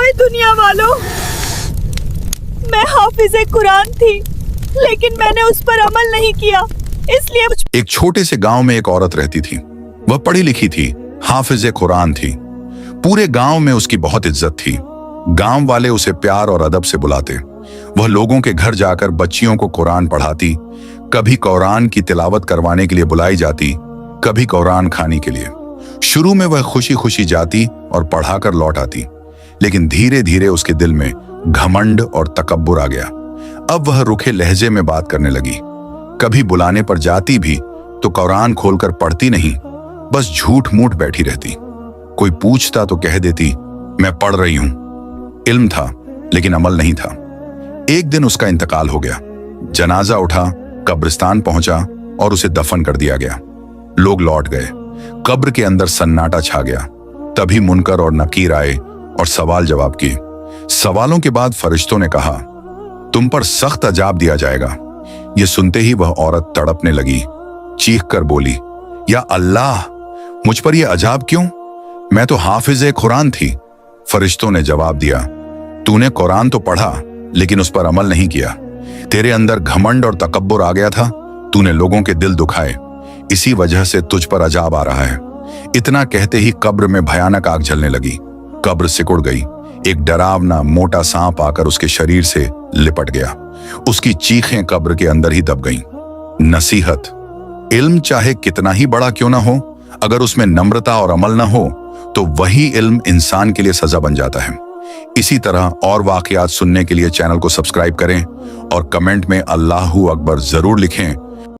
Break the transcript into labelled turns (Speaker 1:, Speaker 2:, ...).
Speaker 1: ओए दुनिया वालों, मैं हाफिज़े कुरान थी, लेकिन मैंने उस पर अमल नहीं किया, इसलिए
Speaker 2: एक छोटे से गांव में एक औरत रहती थी। वह पढ़ी लिखी थी, हाफिज़े कुरान थी। पूरे गांव में उसकी बहुत इज्जत थी। गांव वाले उसे प्यार और अदब से बुलाते। वह लोगों के घर जाकर बच्चियों को कुरान पढ़ाती, कभी कुरान की तिलावत करवाने के लिए बुलाई जाती, कभी कुरान खाने के लिए। शुरू में वह खुशी खुशी जाती और पढ़ाकर लौट आती, लेकिन धीरे धीरे उसके दिल में घमंड और तकब्बुर आ गया। अब वह रुखे लहजे में बात करने लगी। कभी बुलाने पर जाती भी तो कुरान खोलकर पढ़ती नहीं, बस झूठ मूठ बैठी रहती। कोई पूछता तो कह देती, मैं पढ़ रही हूं। इल्म था लेकिन अमल नहीं था। एक दिन उसका इंतकाल हो गया। जनाजा उठा, कब्रिस्तान पहुंचा और उसे दफन कर दिया गया। लोग लौट गए। कब्र के अंदर सन्नाटा छा गया। तभी मुनकर और नकीर आए और सवाल जवाब किए। सवालों के बाद फरिश्तों ने कहा, तुम पर सख्त अजाब दिया जाएगा। ये सुनते ही वह औरत तड़पने लगी, चीख कर बोली, या अल्लाह, मुझ पर यह अजाब क्यों? मैं तो हाफिज़े कुरान थी। फरिश्तों ने जवाब दिया, तूने कुरान तो पढ़ा लेकिन उस पर अमल नहीं किया। तेरे अंदर घमंड और तकब्बुर आ गया था। तूने लोगों के दिल दुखाए, इसी वजह से तुझ पर अजाब आ रहा है। इतना कहते ही कब्र में भयानक आग जलने लगी। कब्र सिकुड़ गई। एक डरावना मोटा सांप आकर उसके शरीर से लिपट गया। उसकी चीखें कब्र के अंदर ही दब गईं। नसीहत, इल्म चाहे कितना ही बड़ा क्यों ना हो, अगर उसमें नम्रता और अमल ना हो तो वही इल्म इंसान के लिए सजा बन जाता है। इसी तरह और वाकयात सुनने के लिए चैनल को सब्सक्राइब करें और कमेंट में अल्लाहू अकबर जरूर लिखें